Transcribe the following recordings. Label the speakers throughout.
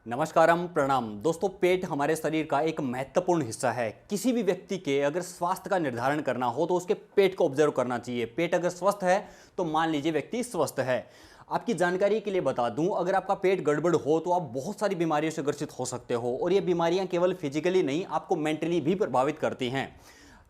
Speaker 1: नमस्कारम प्रणाम दोस्तों। पेट हमारे शरीर का एक महत्वपूर्ण हिस्सा है। किसी भी व्यक्ति के अगर स्वास्थ्य का निर्धारण करना हो तो उसके पेट को ऑब्जर्व करना चाहिए। पेट अगर स्वस्थ है तो मान लीजिए व्यक्ति स्वस्थ है। आपकी जानकारी के लिए बता दूं, अगर आपका पेट गड़बड़ हो तो आप बहुत सारी बीमारियों से ग्रसित हो सकते हो और ये बीमारियां केवल फिजिकली नहीं, आपको मेंटली भी प्रभावित करती हैं।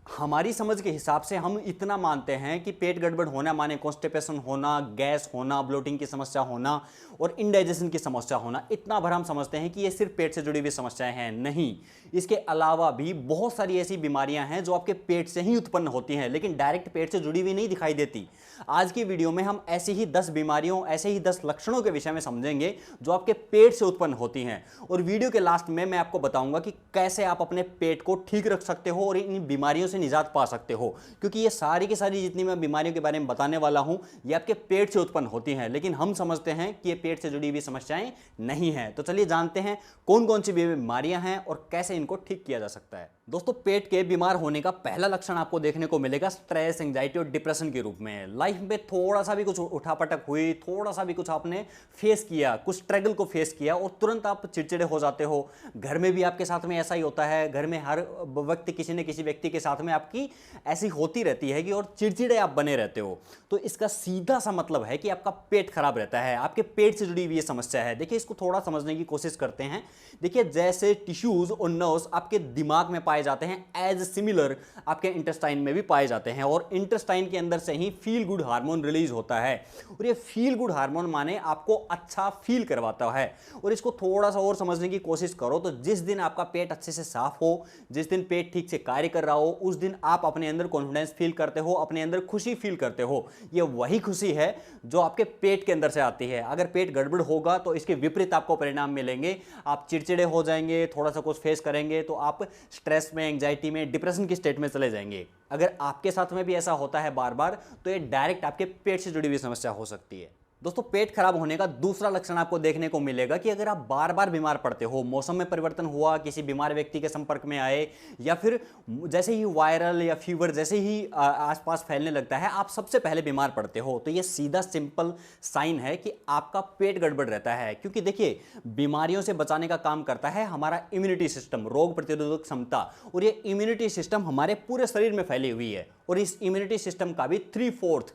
Speaker 1: हमारी समझ के हिसाब से हम इतना मानते हैं कि पेट गड़बड़ होना माने कॉन्स्टिपेशन होना, गैस होना, ब्लोटिंग की समस्या होना और इंडाइजेशन की समस्या होना। इतना भर हम समझते हैं कि ये सिर्फ पेट से जुड़ी हुई समस्याएं हैं। नहीं, इसके अलावा भी बहुत सारी ऐसी बीमारियां हैं जो आपके पेट से ही उत्पन्न होती हैं, लेकिन डायरेक्ट पेट से जुड़ी हुई नहीं दिखाई देती। आज की वीडियो में हम ऐसी ही 10 बीमारियों, ऐसे ही 10 लक्षणों के विषय में समझेंगे जो आपके पेट से उत्पन्न होती हैं। और वीडियो के लास्ट में मैं आपको बताऊंगा कि कैसे आप अपने पेट को ठीक रख सकते हो और इन बीमारियों से निजात पा सकते हो, क्योंकि ये सारी की सारी जितनी मैं बीमारियों के बारे में बताने वाला हूं ये आपके पेट से उत्पन्न होती हैं, लेकिन हम समझते हैं कि ये पेट से जुड़ी हुई समस्याएं नहीं है। तो चलिए जानते हैं कौन कौन सी बीमारियां हैं और कैसे इनको ठीक किया जा सकता है। दोस्तों, पेट के बीमार होने का पहला लक्षण आपको देखने को मिलेगा स्ट्रेस, एंजाइटी और डिप्रेशन के रूप में। लाइफ में थोड़ा सा भी कुछ उठापटक हुई, थोड़ा सा भी कुछ आपने फेस किया, कुछ स्ट्रगल को फेस किया और तुरंत आप चिड़चिड़े हो जाते हो। घर में भी आपके साथ में ऐसा ही होता है। घर में हर वक्त किसी न किसी व्यक्ति के साथ में आपकी ऐसी होती रहती है कि और चिड़चिड़े आप बने रहते हो। तो इसका सीधा सा मतलब है कि आपका पेट खराब रहता है, आपके पेट से जुड़ी हुई समस्या है। देखिए, इसको थोड़ा समझने की कोशिश करते हैं। देखिए, जैसे टिश्यूज और नर्व्स आपके दिमाग में पाए जाते हैं, एज सिमिलर आपके इंटेस्टाइन में भी पाए जाते हैं और इंटेस्टाइन के अंदर से ही फील गुड हार्मोन रिलीज होता है। और ये फील गुड हार्मोन माने आपको अच्छा फील करवाता है। और इसको थोड़ा सा और समझने की कोशिश करो तो जिस दिन आपका पेट अच्छे से साफ हो, जिस दिन पेट ठीक से कार्य कर रहा हो, उस दिन आप अपने अंदर कॉन्फिडेंस फील करते हो, अपने अंदर खुशी फील करते हो। ये वही खुशी है जो आपके पेट के अंदर से आती है। अगर पेट गड़बड़ होगा तो इसके विपरीत आपको परिणाम मिलेंगे। आप चिड़चिड़े हो जाएंगे, थोड़ा सा कुछ फेस करेंगे तो आप स्ट्रेस में, एंजाइटी में, डिप्रेशन की स्टेट में चले जाएंगे। अगर आपके साथ में भी ऐसा होता है बार बार तो ये डायरेक्ट आपके पेट से जुड़ी हुई समस्या हो सकती है। दोस्तों, पेट खराब होने का दूसरा लक्षण आपको देखने को मिलेगा कि अगर आप बार बार बीमार पड़ते हो, मौसम में परिवर्तन हुआ, किसी बीमार व्यक्ति के संपर्क में आए या फिर जैसे ही वायरल या फीवर जैसे ही आसपास फैलने लगता है, आप सबसे पहले बीमार पड़ते हो, तो ये सीधा सिंपल साइन है कि आपका पेट गड़बड़ रहता है। क्योंकि देखिए, बीमारियों से बचाने का काम करता है हमारा इम्यूनिटी सिस्टम, रोग प्रतिरोधक क्षमता, और ये इम्यूनिटी सिस्टम हमारे पूरे शरीर में फैली हुई है। और इस इम्यूनिटी सिस्टम का भी 3/4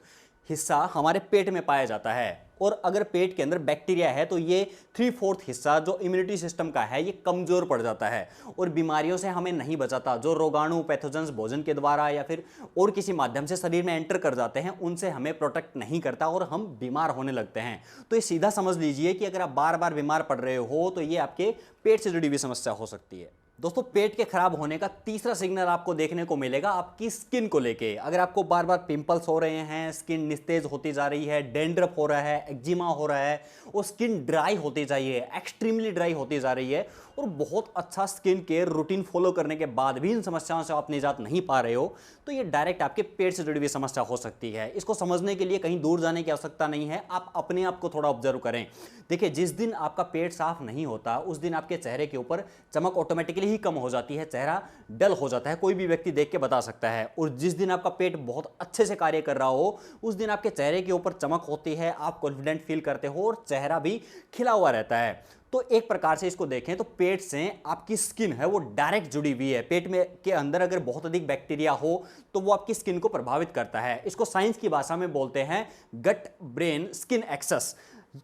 Speaker 1: हिस्सा हमारे पेट में पाया जाता है। और अगर पेट के अंदर बैक्टीरिया है तो ये 3/4 हिस्सा जो इम्यूनिटी सिस्टम का है ये कमजोर पड़ जाता है और बीमारियों से हमें नहीं बचाता। जो रोगाणु, पैथोजेंस भोजन के द्वारा या फिर और किसी माध्यम से शरीर में एंटर कर जाते हैं, उनसे हमें प्रोटेक्ट नहीं करता और हम बीमार होने लगते हैं। तो ये सीधा समझ लीजिए कि अगर आप बार बार बीमार पड़ रहे हो तो ये आपके पेट से जुड़ी हुई समस्या हो सकती है। दोस्तों, पेट के खराब होने का तीसरा सिग्नल आपको देखने को मिलेगा आपकी स्किन को लेके। अगर आपको बार बार पिंपल्स हो रहे हैं, स्किन निस्तेज होती जा रही है, डैंड्रफ हो रहा है, एक्जिमा हो रहा है और स्किन ड्राई होती जा रही है, एक्सट्रीमली ड्राई होती जा रही है और बहुत अच्छा स्किन केयर रूटीन फॉलो करने के बाद भी इन समस्याओं से आप निजात नहीं पा रहे हो, तो ये डायरेक्ट आपके पेट से जुड़ी हुई समस्या हो सकती है। इसको समझने के लिए कहीं दूर जाने की आवश्यकता नहीं है, आप अपने आप को थोड़ा ऑब्जर्व करें। देखिए, जिस दिन आपका पेट साफ नहीं होता उस दिन आपके चेहरे के ऊपर चमक ऑटोमेटिकली ही कम हो जाती है, चेहरा डल हो जाता है, कोई भी व्यक्ति देख के बता सकता है। और जिस दिन आपका पेट बहुत अच्छे से कार्य कर रहा हो उस दिन आपके चेहरे के ऊपर चमक होती है, आप कॉन्फिडेंट फील करते हो और चेहरा भी खिला हुआ रहता है। तो एक प्रकार से इसको देखें तो पेट से आपकी स्किन है वो डायरेक्ट जुड़ी हुई है। पेट में के अंदर अगर बहुत अधिक बैक्टीरिया हो तो वो आपकी स्किन को प्रभावित करता है। इसको साइंस की भाषा में बोलते हैं गट ब्रेन स्किन एक्सेस,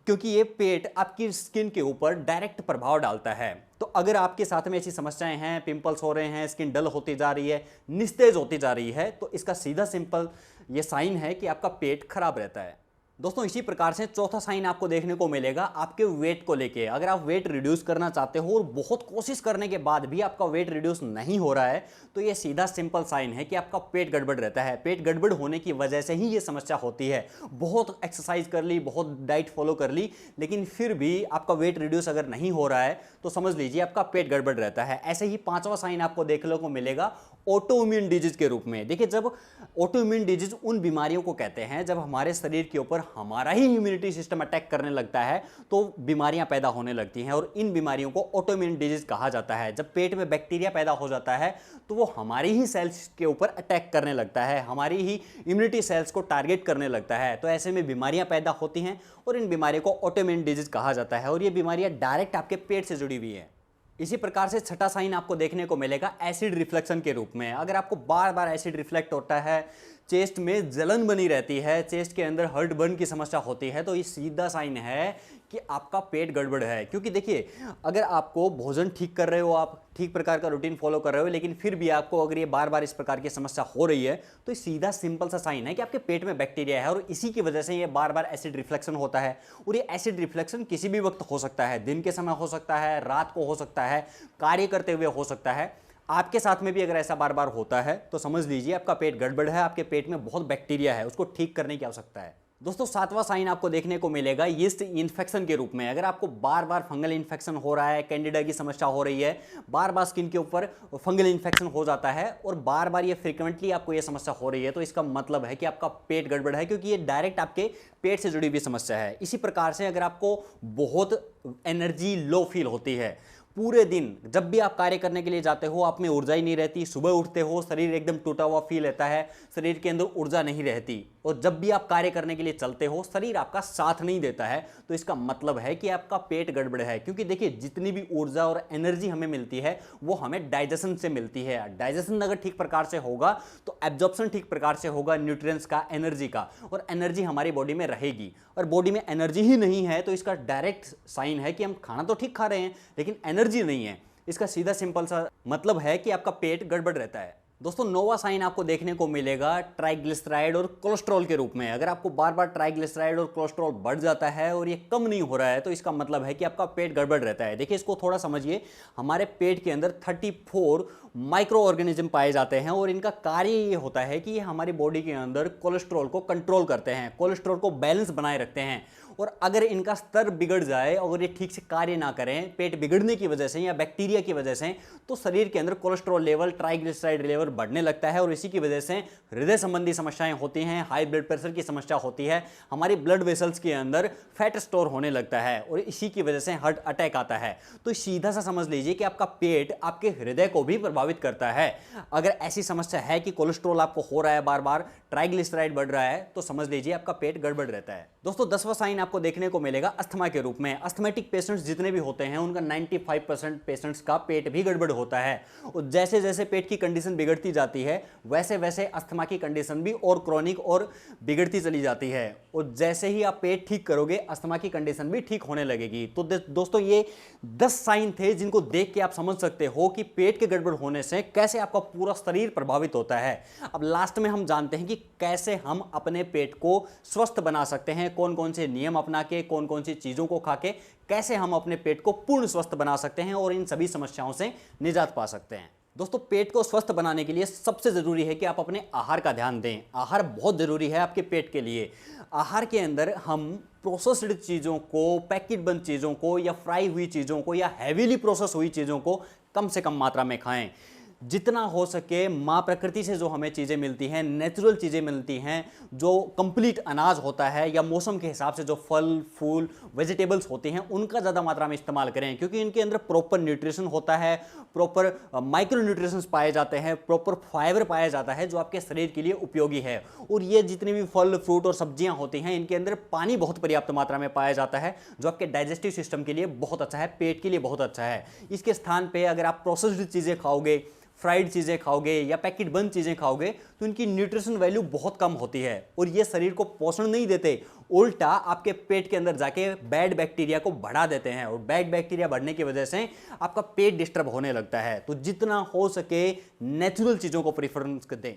Speaker 1: क्योंकि ये पेट आपकी स्किन के ऊपर डायरेक्ट प्रभाव डालता है। तो अगर आपके साथ में ऐसी समस्याएं हैं, पिंपल्स हो रहे हैं, स्किन डल होती जा रही है, निस्तेज होती जा रही है, तो इसका सीधा सिंपल ये साइन है कि आपका पेट खराब रहता है। दोस्तों, इसी प्रकार से चौथा साइन आपको देखने को मिलेगा आपके वेट को लेके। अगर आप वेट रिड्यूस करना चाहते हो और बहुत कोशिश करने के बाद भी आपका वेट रिड्यूस नहीं हो रहा है तो ये सीधा सिंपल साइन है कि आपका पेट गड़बड़ रहता है। पेट गड़बड़ होने की वजह से ही ये समस्या होती है। बहुत एक्सरसाइज कर ली, बहुत डाइट फॉलो कर ली, लेकिन फिर भी आपका वेट रिड्यूस अगर नहीं हो रहा है तो समझ लीजिए आपका पेट गड़बड़ रहता है। ऐसे ही पांचवा साइन आपको देखने को मिलेगा ऑटो इम्यून डिजीज के रूप में। देखिए, जब ऑटो इम्यून डिजीज उन बीमारियों को कहते हैं जब हमारे शरीर के ऊपर हमारा ही इम्यूनिटी सिस्टम अटैक करने लगता है तो बीमारियां पैदा होने लगती हैं, और इन बीमारियों को ऑटोइम्यून डिजीज कहा जाता है। जब पेट में बैक्टीरिया पैदा हो जाता है तो वो हमारी ही सेल्स के ऊपर अटैक करने लगता है, हमारी ही इम्यूनिटी सेल्स को टारगेट करने लगता है। तो ऐसे में बीमारियां पैदा होती हैं और इन बीमारियों को ऑटोइम्यून डिजीज कहा जाता है, और ये बीमारियां डायरेक्ट आपके पेट से जुड़ी हुई हैं। इसी प्रकार से छठा साइन आपको देखने को मिलेगा एसिड रिफ्लेक्शन के रूप में। अगर आपको बार बार एसिड रिफ्लेक्ट होता है, चेस्ट में जलन बनी रहती है, चेस्ट के अंदर हर्ट बर्न की समस्या होती है, तो ये सीधा साइन है कि आपका पेट गड़बड़ है। क्योंकि देखिए, अगर आपको भोजन ठीक कर रहे हो, आप ठीक प्रकार का रूटीन फॉलो कर रहे हो, लेकिन फिर भी आपको अगर ये बार बार इस प्रकार की समस्या हो रही है, तो ये सीधा सिंपल सा साइन है कि आपके पेट में बैक्टीरिया है, और इसी की वजह से ये बार बार एसिड रिफ्लेक्शन होता है। और ये एसिड रिफ्लेक्शन किसी भी वक्त हो सकता है, दिन के समय हो सकता है, रात को हो सकता है, कार्य करते हुए हो सकता है। आपके साथ में भी अगर ऐसा बार बार होता है तो समझ लीजिए आपका पेट गड़बड़ है, आपके पेट में बहुत बैक्टीरिया है, उसको ठीक करने की आवश्यकता है। दोस्तों, सातवां साइन आपको देखने को मिलेगा यीस्ट इन्फेक्शन के रूप में। अगर आपको बार बार फंगल इन्फेक्शन हो रहा है, कैंडिडा की समस्या हो रही है, बार बार स्किन के ऊपर फंगल इन्फेक्शन हो जाता है और बार बार ये फ्रीक्वेंटली आपको ये समस्या हो रही है, तो इसका मतलब है कि आपका पेट गड़बड़ है, क्योंकि ये डायरेक्ट आपके पेट से जुड़ी हुई समस्या है। इसी प्रकार से अगर आपको बहुत एनर्जी लो फील होती है, पूरे दिन जब भी आप कार्य करने के लिए जाते हो आप में ऊर्जा ही नहीं रहती, सुबह उठते हो शरीर एकदम टूटा हुआ फील रहता है, शरीर के अंदर ऊर्जा नहीं रहती, और जब भी आप कार्य करने के लिए चलते हो शरीर आपका साथ नहीं देता है, तो इसका मतलब है कि आपका पेट गड़बड़ है। क्योंकि देखिए, जितनी भी ऊर्जा और एनर्जी हमें मिलती है वो हमें डाइजेशन से मिलती है। डाइजेशन अगर ठीक प्रकार से होगा तो एब्जॉर्प्शन ठीक प्रकार से होगा न्यूट्रिएंट्स का, एनर्जी का, और एनर्जी हमारी बॉडी में रहेगी। और बॉडी में एनर्जी ही नहीं है तो इसका डायरेक्ट साइन है कि हम खाना तो ठीक खा रहे हैं लेकिन एनर्जी नहीं है। इसका सीधा सिंपल सा मतलब है कि आपका पेट गड़बड़ रहता है। दोस्तों, नोवा साइन आपको देखने को मिलेगा ट्राइग्लिसराइड और कोलेस्ट्रॉल के रूप में। अगर आपको बार बार ट्राइग्लिसराइड और कोलेस्ट्रॉल बढ़ जाता है और ये कम नहीं हो रहा है तो इसका मतलब है कि आपका पेट गड़बड़ रहता है। देखिए, इसको थोड़ा समझिए। हमारे पेट के अंदर 34 माइक्रो ऑर्गेनिज्म पाए जाते हैं और इनका कार्य ये होता है कि ये हमारी बॉडी के अंदर कोलेस्ट्रॉल को कंट्रोल करते हैं, कोलेस्ट्रॉल को बैलेंस बनाए रखते हैं। और अगर इनका स्तर बिगड़ जाए और ये ठीक से कार्य ना करें पेट बिगड़ने की वजह से या बैक्टीरिया की वजह से, तो शरीर के अंदर कोलेस्ट्रॉल लेवल, ट्राइग्लिसराइड लेवल बढ़ने लगता है और इसी की वजह से हृदय संबंधी समस्याएं होती हैं, हाई ब्लड प्रेशर की समस्या होती है, हमारी ब्लड वेसल्स के अंदर फैट स्टोर होने लगता है और इसी की वजह से हार्ट अटैक आता है। तो सीधा सा समझ लीजिए कि आपका पेट आपके हृदय को भी प्रभावित करता है। अगर ऐसी समस्या है कि कोलेस्ट्रॉल आपको हो रहा है, बार बार ट्राइग्लिसराइड बढ़ रहा है, तो समझ लीजिए आपका पेट गड़बड़ रहता है। दोस्तों, 10वां साइन आपको देखने को मिलेगा अस्थमा के रूप में। अस्थमेटिक पेशेंट्स जितने भी होते हैं उनका 95% पेशेंट्स का पेट भी गड़बड़ होता है, और जैसे जैसे पेट की कंडीशन बिगड़ती जाती है वैसे वैसे अस्थमा की कंडीशन भी और क्रॉनिक और बिगड़ती चली जाती है। और जैसे ही आप पेट ठीक करोगे अस्थमा की कंडीशन भी ठीक होने लगेगी। तो दोस्तों, ये 10 साइन थे जिनको देख के आप समझ सकते हो कि पेट के गड़बड़ होने से कैसे आपका पूरा शरीर प्रभावित होता है। अब लास्ट में हम जानते हैं कि कैसे हम अपने पेट को स्वस्थ बना सकते हैं, कौन कौन से नियम अपना के, कौन कौन सी चीजों को खा के कैसे हम अपने पेट को पूर्ण स्वस्थ बना सकते हैं और इन सभी समस्याओं से निजात पा सकते हैं। दोस्तों, पेट को स्वस्थ बनाने के लिए सबसे जरूरी है कि आप अपने आहार का ध्यान दें। आहार बहुत जरूरी है आपके पेट के लिए। आहार के अंदर हम प्रोसेस्ड चीज़ों को, पैकेट बंद चीज़ों को या फ्राई हुई चीज़ों को या हैवीली प्रोसेस हुई चीज़ों को कम से कम मात्रा में खाएं। जितना हो सके माँ प्रकृति से जो हमें चीज़ें मिलती हैं, नेचुरल चीज़ें मिलती हैं, जो कंप्लीट अनाज होता है या मौसम के हिसाब से जो फल फूल वेजिटेबल्स होती हैं, उनका ज़्यादा मात्रा में इस्तेमाल करें, क्योंकि इनके अंदर प्रॉपर न्यूट्रिशन होता है, प्रॉपर माइक्रो न्यूट्रिशंस पाए जाते हैं, प्रॉपर फाइबर पाया जाता है जो आपके शरीर के लिए उपयोगी है। और ये जितनी भी फल फ्रूट और सब्जियां होती हैं इनके अंदर पानी बहुत पर्याप्त मात्रा में पाया जाता है जो आपके डाइजेस्टिव सिस्टम के लिए बहुत अच्छा है, पेट के लिए बहुत अच्छा है। इसके स्थान पे अगर आप प्रोसेस्ड चीज़ें खाओगे, फ्राइड चीज़ें खाओगे या पैकेट बंद चीज़ें खाओगे तो इनकी न्यूट्रिशन वैल्यू बहुत कम होती है और ये शरीर को पोषण नहीं देते, उल्टा आपके पेट के अंदर जाके बैड बैक्टीरिया को बढ़ा देते हैं और बैड बैक्टीरिया बढ़ने की वजह से आपका पेट डिस्टर्ब होने लगता है। तो जितना हो सके नेचुरल चीज़ों को प्रीफरेंस दें।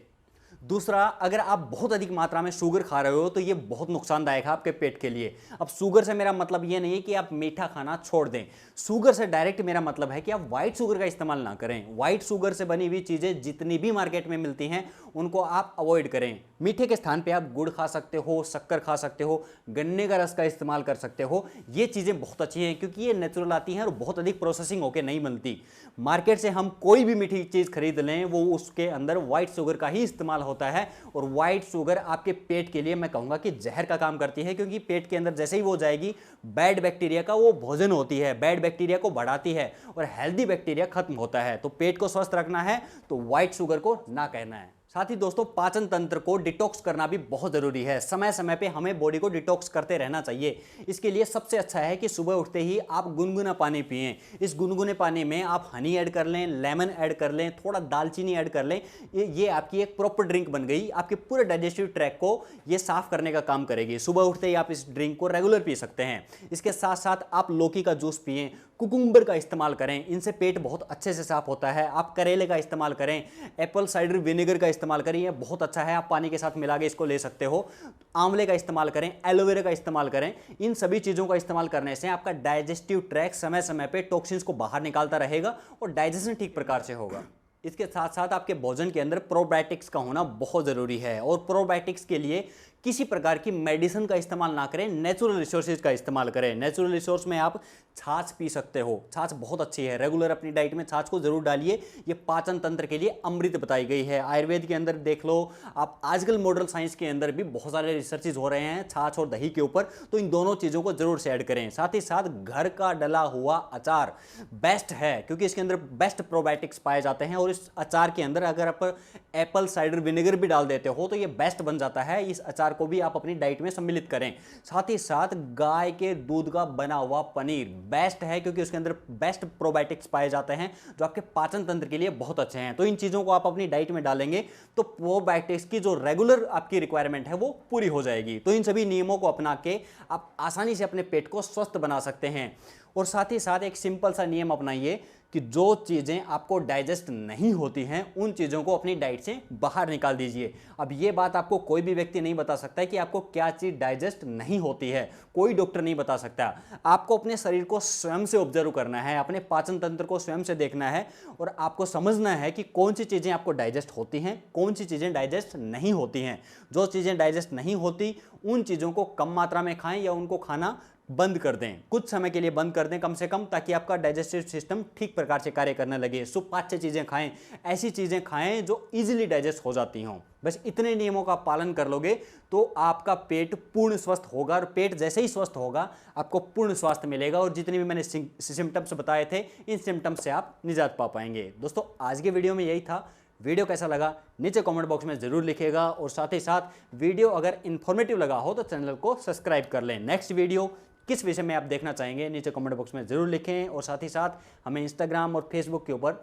Speaker 1: दूसरा, अगर आप बहुत अधिक मात्रा में शुगर खा रहे हो तो ये बहुत नुकसानदायक है आपके पेट के लिए। अब शुगर से मेरा मतलब ये नहीं है कि आप मीठा खाना छोड़ दें, शुगर से डायरेक्ट मेरा मतलब है कि आप व्हाइट शुगर का इस्तेमाल ना करें। व्हाइट शुगर से बनी हुई चीज़ें जितनी भी मार्केट में मिलती हैं उनको आप अवॉइड करें। मीठे के स्थान पे आप गुड़ खा सकते हो, शक्कर खा सकते हो, गन्ने का रस का इस्तेमाल कर सकते हो। ये चीज़ें बहुत अच्छी हैं क्योंकि ये नेचुरल आती हैं और बहुत अधिक प्रोसेसिंग होकर नहीं बनती। मार्केट से हम कोई भी मीठी चीज़ खरीद लें वो उसके अंदर व्हाइट शुगर का ही इस्तेमाल होता है, और व्हाइट शुगर आपके पेट के लिए मैं कहूँगा कि जहर का काम करती है, क्योंकि पेट के अंदर जैसे ही वो जाएगी बैड बैक्टीरिया का वो भोजन होती है, बैड बैक्टीरिया को बढ़ाती है और हेल्दी बैक्टीरिया खत्म होता है। तो पेट को स्वस्थ रखना है तो व्हाइट शुगर को ना कहना है। साथ ही दोस्तों पाचन तंत्र को डिटॉक्स करना भी बहुत जरूरी है। समय समय पे हमें बॉडी को डिटॉक्स करते रहना चाहिए। इसके लिए सबसे अच्छा है कि सुबह उठते ही आप गुनगुना पानी पिएं। इस गुनगुने पानी में आप हनी ऐड कर लें, लेमन ऐड कर लें, थोड़ा दालचीनी ऐड कर लें। ये आपकी एक प्रॉपर ड्रिंक बन गई। आपके पूरे डाइजेस्टिव ट्रैक को ये साफ करने का काम करेगी। सुबह उठते ही आप इस ड्रिंक को रेगुलर पी सकते हैं। इसके साथ साथ आप लौकी का जूस पिएं, कुकुम्बर का इस्तेमाल करें, इनसे पेट बहुत अच्छे से साफ होता है। आप करेले का इस्तेमाल करें, एप्पल साइडर विनेगर का इस्तेमाल करें, ये बहुत अच्छा है, आप पानी के साथ मिला के इसको ले सकते हो। आंवले का इस्तेमाल करें, एलोवेरा का इस्तेमाल करें। इन सभी चीज़ों का इस्तेमाल करने से आपका डाइजेस्टिव ट्रैक समय समय पे टॉक्सिन्स को बाहर निकालता रहेगा और डाइजेशन ठीक प्रकार से होगा। इसके साथ साथ आपके भोजन के अंदर प्रोबायोटिक्स का होना बहुत ज़रूरी है, और प्रोबायोटिक्स के लिए किसी प्रकार की मेडिसिन का इस्तेमाल ना करें, नेचुरल रिसोर्सेज का इस्तेमाल करें। नेचुरल रिसोर्स में आप छाछ पी सकते हो, छाछ बहुत अच्छी है, रेगुलर अपनी डाइट में छाछ को जरूर डालिए। ये पाचन तंत्र के लिए अमृत बताई गई है। आयुर्वेद के अंदर देख लो आप, आजकल मॉडर्न साइंस के अंदर भी बहुत सारे रिसर्चेज हो रहे हैं छाछ और दही के ऊपर, तो इन दोनों चीज़ों को जरूर से ऐड करें। साथ ही साथ घर का डला हुआ अचार बेस्ट है क्योंकि इसके अंदर बेस्ट प्रोबायोटिक्स पाए जाते हैं, और इस अचार के अंदर अगर आप एप्पल साइडर विनेगर भी डाल देते हो तो ये बेस्ट बन जाता है। इस अचार को भी आप अपनी डाइट में सम्मिलित करें। साथ ही साथ गाय के दूध का बना हुआ पनीर बेस्ट है क्योंकि उसके अंदर बेस्ट प्रोबायोटिक्स पाए जाते हैं जो आपके पाचन तंत्र के लिए बहुत अच्छे हैं। तो इन चीज़ों को आप अपनी डाइट में डालेंगे तो प्रोबायोटिक्स की जो रेगुलर आपकी रिक्वायरमेंट है वो पूरी हो जाएगी। तो इन सभी नियमों को अपना के आप आसानी से अपने पेट को स्वस्थ बना सकते हैं। और साथ ही साथ एक सिंपल सा नियम अपनाइए कि जो चीज़ें आपको डाइजेस्ट नहीं होती हैं उन चीज़ों को अपनी डाइट से बाहर निकाल दीजिए। अब ये बात आपको कोई भी व्यक्ति नहीं बता सकता है कि आपको क्या चीज़ डाइजेस्ट नहीं होती है, कोई डॉक्टर नहीं बता सकता। आपको अपने शरीर को स्वयं से ऑब्जर्व करना है, अपने पाचन तंत्र को स्वयं से देखना है, और आपको समझना है कि कौन सी चीज़ें आपको डाइजेस्ट होती हैं, कौन सी चीज़ें डाइजेस्ट नहीं होती हैं। जो चीज़ें डाइजेस्ट नहीं होती उन चीज़ों को कम मात्रा में खाएं या उनको खाना बंद कर दें, कुछ समय के लिए बंद कर दें कम से कम, ताकि आपका डाइजेस्टिव सिस्टम ठीक प्रकार से कार्य करने लगे। सो 5-6 चीज़ें खाएं, ऐसी चीज़ें खाएं जो इजीली डाइजेस्ट हो जाती हों। बस इतने नियमों का पालन कर लोगे तो आपका पेट पूर्ण स्वस्थ होगा, और पेट जैसे ही स्वस्थ होगा आपको पूर्ण स्वास्थ्य मिलेगा, और जितने भी मैंने सिम्टम्स बताए थे इन सिम्टम्स से आप निजात पा पाएंगे। दोस्तों आज के वीडियो में यही था। वीडियो कैसा लगा नीचे कमेंट बॉक्स में ज़रूर लिखिएगा, और साथ ही साथ वीडियो अगर इन्फॉर्मेटिव लगा हो तो चैनल को सब्सक्राइब कर लें। नेक्स्ट वीडियो किस विषय में आप देखना चाहेंगे नीचे कमेंट बॉक्स में ज़रूर लिखें, और साथ ही साथ हमें इंस्टाग्राम और फेसबुक के ऊपर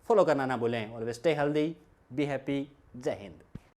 Speaker 1: फॉलो करना ना भूलें। और स्टे हेल्दी, बी हैप्पी। जय हिंद।